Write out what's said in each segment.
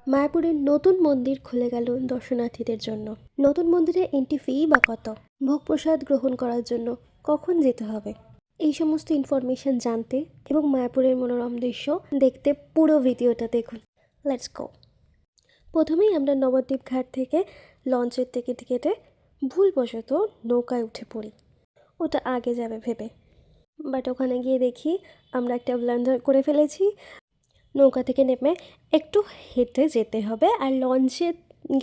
মায়াপুরের নতুন মন্দির খুলে গেল দর্শনার্থীদের জন্য। নতুন মন্দিরে এন্ট্রি ফি বা কত, ভোগ প্রসাদ গ্রহণ করার জন্য কখন যেতে হবে, এই সমস্ত ইনফরমেশন জানতে এবং মায়াপুরের মনোরম দৃশ্য দেখতে পুরো ভিডিওটা দেখুন। Let's go. প্রথমেই আমরা নবদ্বীপ ঘাট থেকে লঞ্চের টিকিট কেটে ভুলবশত নৌকায় উঠে পড়ি। ওটা আগে যাবে ভেবে, বাট ওখানে গিয়ে দেখি আমরা একটা ব্লান্ডার করে ফেলেছি। নৌকা থেকে নেমে একটু হেঁটে যেতে হবে, আর লঞ্চে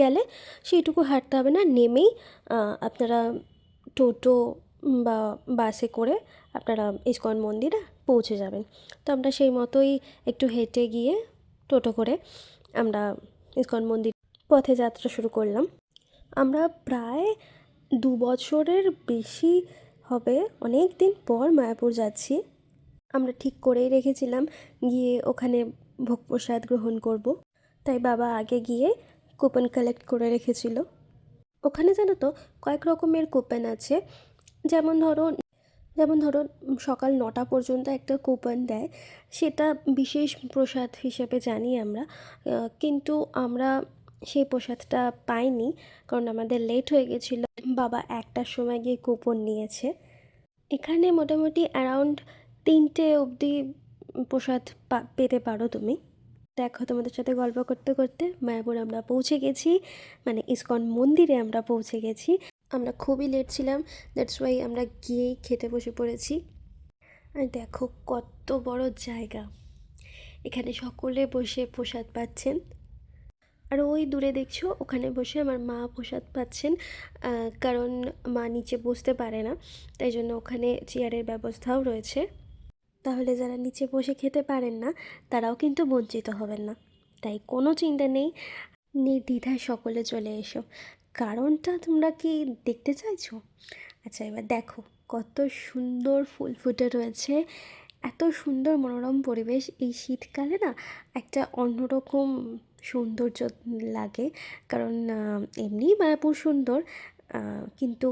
গেলে সেইটুকু হাঁটতে হবে না, নেমেই আপনারা টোটো বা বাসে করে আপনারা ইসকন মন্দিরে পৌঁছে যাবেন। তো আমরা সেই মতোই একটু হেঁটে গিয়ে টোটো করে আমরা ইসকন মন্দির পথে যাত্রা শুরু করলাম। আমরা প্রায় 2 বছরের বেশি হবে, অনেক দিন পর মায়াপুর যাচ্ছি। আমরা ঠিক করেই রেখেছিলাম গিয়ে ওখানে ভোগ প্রসাদ গ্রহণ করব, তাই বাবা আগে গিয়ে কুপন কালেক্ট করে রেখেছিল। ওখানে জানো তো কয়েক রকমের কুপন আছে। যেমন ধরো সকাল 9টা পর্যন্ত একটা কুপন দেয়, সেটা বিশেষ প্রসাদ হিসেবে জানি আমরা, কিন্তু আমরা সেই প্রসাদটা পাইনি কারণ আমাদের লেট হয়ে গেছিলো। বাবা 1টার সময় গিয়ে কুপন নিয়েছে। এখানে মোটামুটি অ্যারাউন্ড 3টে অবধি প্রসাদ পেতে পারো তুমি। দেখো, তোমাদের সাথে গল্প করতে করতে মায়াপুর আমরা পৌঁছে গেছি, মানে ইসকন মন্দিরে আমরা পৌঁছে গেছি। আমরা খুবই লেট ছিলাম, দ্যাটস ওয়াই আমরা গিয়েই খেতে বসে পড়েছি। আর দেখো কত বড় জায়গা, এখানে সকলে বসে প্রসাদ পাচ্ছেন। আর ওই দূরে দেখছো, ওখানে বসে আমার মা প্রসাদ পাচ্ছেন, কারণ মা নিচে বসতে পারে না, তাই জন্য ওখানে চেয়ারের ব্যবস্থাও রয়েছে। তাহলে যারা নিচে বসে খেতে পারেন না তারাও কিন্তু বঞ্চিত হবেন না, তাই কোনো চিন্তা নেই, নির্দ্বিধায় সকলে চলে এসো। কারণটা তোমরা কি দেখতে চাইছো? আচ্ছা, এবার দেখো কত সুন্দর ফুল ফুটে রয়েছে, এত সুন্দর মনোরম পরিবেশ। এই শীতকালে না একটা অন্যরকম সৌন্দর্য লাগে, কারণ এমনিই মায়াপুর সুন্দর, কিন্তু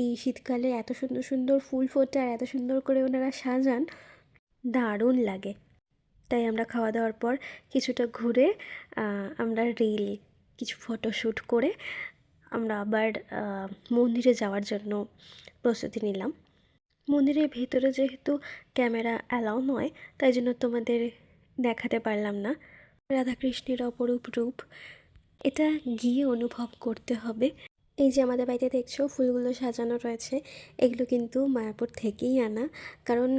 এই শীতকালে এত সুন্দর সুন্দর ফুল ফোটে আর এত সুন্দর করে ওনারা সাজান, দারুণ লাগে। তাই আমরা খাওয়া দাওয়ার পর কিছুটা ঘুরে আমরা কিছু ফটোশ্যুট করে আমরা আবার মন্দিরে যাওয়ার জন্য প্রস্তুতি নিলাম। মন্দিরের ভেতরে যেহেতু ক্যামেরা অ্যালাউ নয়, তাই জন্য তোমাদের দেখাতে পারলাম না রাধাকৃষ্ণের অপরূপ রূপ, এটা গিয়ে অনুভব করতে হবে। এই যে আমাদের বাড়িতে দেখছো ফুলগুলো সাজানো রয়েছে, এগুলো কিন্তু মায়াপুর থেকেই আনা, কারণ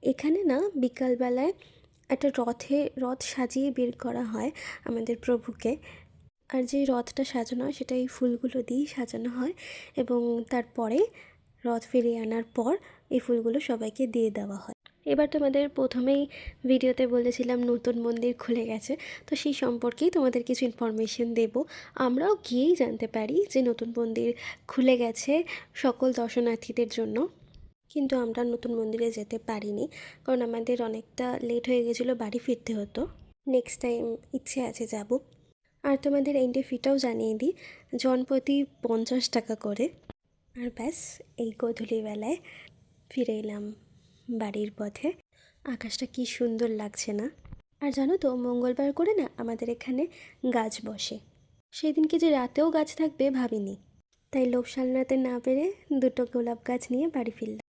এখানে না বিকালবেলায় একটা রথ সাজিয়ে বের করা হয় আমাদের প্রভুকে, আর যে রথটা সাজানো হয় সেটা এই ফুলগুলো দিয়েই সাজানো হয়, এবং তারপরে রথ ফিরিয়ে আনার পর এই ফুলগুলো সবাইকে দিয়ে দেওয়া হয়। এবার তোমাদের প্রথমেই ভিডিওতে বলেছিলাম নতুন মন্দির খুলে গেছে, তো সেই সম্পর্কেই তোমাদের কিছু ইনফরমেশন দেব। আমরাও গিয়েই জানতে পারি যে নতুন মন্দির খুলে গেছে সকল দর্শনার্থীদের জন্য, কিন্তু আমরা নতুন মন্দিরে যেতে পারিনি কারণ আমাদের অনেকটা লেট হয়ে গেছিলো, বাড়ি ফিরতে হতো। নেক্সট টাইম ইচ্ছে আছে যাব। আর তোমাদের এন্ট্রি ফিটাও জানিয়ে দিই, জনপ্রতি 50 টাকা করে। আর ব্যাস, এই গোধূলিবেলায় ফিরে এলাম বাড়ির পথে। আকাশটা কি সুন্দর লাগছে না? আর জানো তো, মঙ্গলবার করে না আমাদের এখানে গাছ বসে, সেই দিনকে যে রাতেও গাছ থাকবে ভাবিনি, তাই লোভ সামলাতে না পেরে 2টো গোলাপ গাছ নিয়ে বাড়ি ফিরলাম।